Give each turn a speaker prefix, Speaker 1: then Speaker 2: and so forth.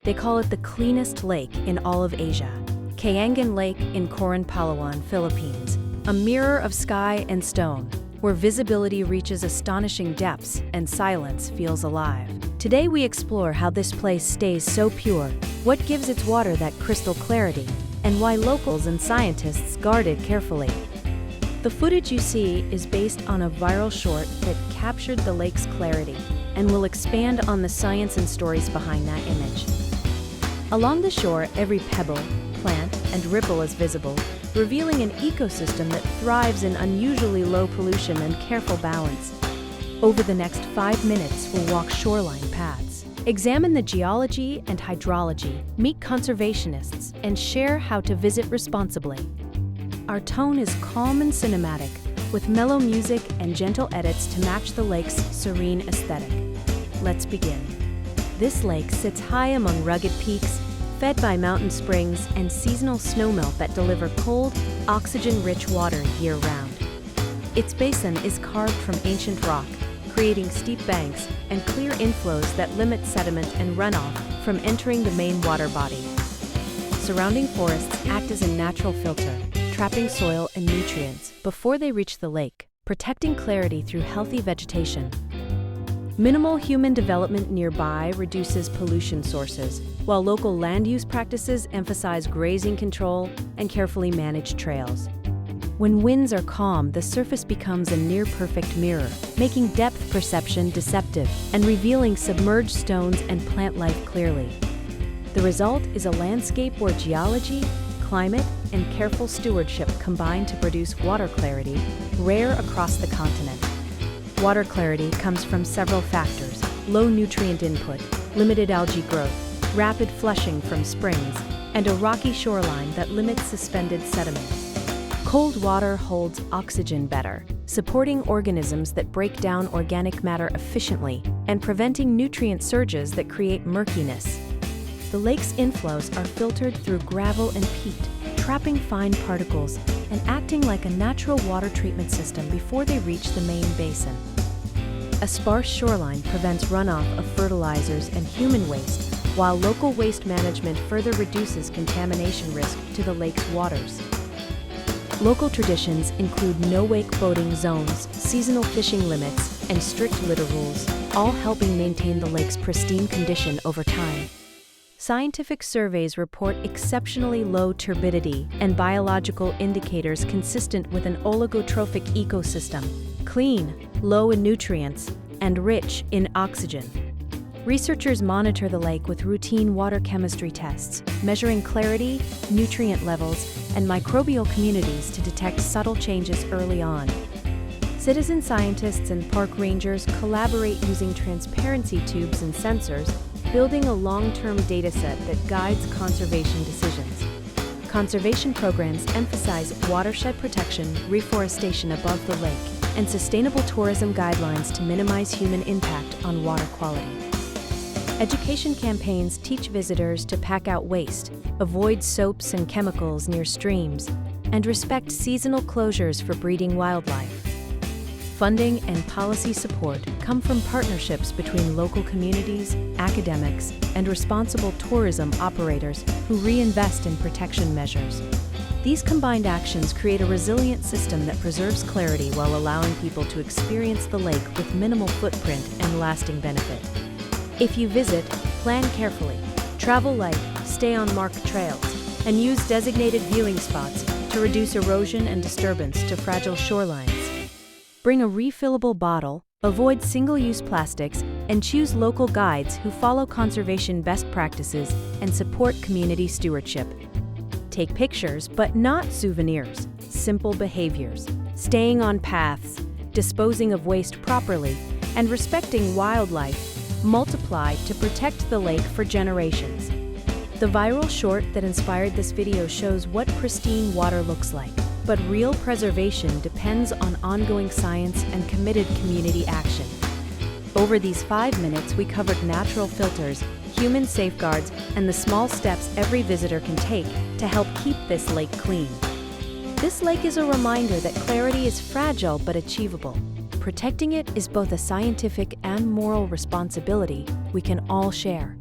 Speaker 1: They call it the cleanest lake in all of Asia. Kayangan Lake in Coron, Palawan, Philippines. A mirror of sky and stone, where visibility reaches astonishing depths and silence feels alive. Today we explore how this place stays so pure, what gives its water that crystal clarity, and why locals and scientists guard it carefully. The footage you see is based on a viral short that captured the lake's clarity and will expand on the science and stories behind that image. Along the shore, every pebble, plant, and ripple is visible, revealing an ecosystem that thrives in unusually low pollution and careful balance. Over the next 5 minutes, we'll walk shoreline paths, examine the geology and hydrology, meet conservationists, and share how to visit responsibly. Our tone is calm and cinematic, with mellow music and gentle edits to match the lake's serene aesthetic. Let's begin. This lake sits high among rugged peaks, fed by mountain springs and seasonal snowmelt that deliver cold, oxygen-rich water year-round. Its basin is carved from ancient rock, creating steep banks and clear inflows that limit sediment and runoff from entering the main water body. Surrounding forests act as a natural filter, trapping soil and nutrients before they reach the lake, protecting clarity through healthy vegetation. Minimal human development nearby reduces pollution sources, while local land use practices emphasize grazing control and carefully managed trails. When winds are calm, the surface becomes a near-perfect mirror, making depth perception deceptive and revealing submerged stones and plant life clearly. The result is a landscape where geology, climate, and careful stewardship combine to produce water clarity, rare across the continent. Water clarity comes from several factors: low nutrient input, limited algae growth, rapid flushing from springs, and a rocky shoreline that limits suspended sediment. Cold water holds oxygen better, supporting organisms that break down organic matter efficiently and preventing nutrient surges that create murkiness. The lake's inflows are filtered through gravel and peat, trapping fine particles and acting like a natural water treatment system before they reach the main basin. A sparse shoreline prevents runoff of fertilizers and human waste, while local waste management further reduces contamination risk to the lake's waters. Local traditions include no-wake boating zones, seasonal fishing limits, and strict litter rules, all helping maintain the lake's pristine condition over time. Scientific surveys report exceptionally low turbidity and biological indicators consistent with an oligotrophic ecosystem, clean, low in nutrients, and rich in oxygen. Researchers monitor the lake with routine water chemistry tests, measuring clarity, nutrient levels, and microbial communities to detect subtle changes early on. Citizen scientists and park rangers collaborate using transparency tubes and sensors, building a long-term dataset that guides conservation decisions. Conservation programs emphasize watershed protection, reforestation above the lake, and sustainable tourism guidelines to minimize human impact on water quality. Education campaigns teach visitors to pack out waste, avoid soaps and chemicals near streams, and respect seasonal closures for breeding wildlife. Funding and policy support come from partnerships between local communities, academics, and responsible tourism operators who reinvest in protection measures. These combined actions create a resilient system that preserves clarity while allowing people to experience the lake with minimal footprint and lasting benefit. If you visit, plan carefully, travel light, stay on marked trails, and use designated viewing spots to reduce erosion and disturbance to fragile shorelines. Bring a refillable bottle, avoid single-use plastics, and choose local guides who follow conservation best practices and support community stewardship. Take pictures, but not souvenirs. Simple behaviors, staying on paths, disposing of waste properly, and respecting wildlife multiply to protect the lake for generations. The viral short that inspired this video shows what pristine water looks like. But real preservation depends on ongoing science and committed community action. Over these 5 minutes, we covered natural filters, human safeguards, and the small steps every visitor can take to help keep this lake clean. This lake is a reminder that clarity is fragile but achievable. Protecting it is both a scientific and moral responsibility we can all share.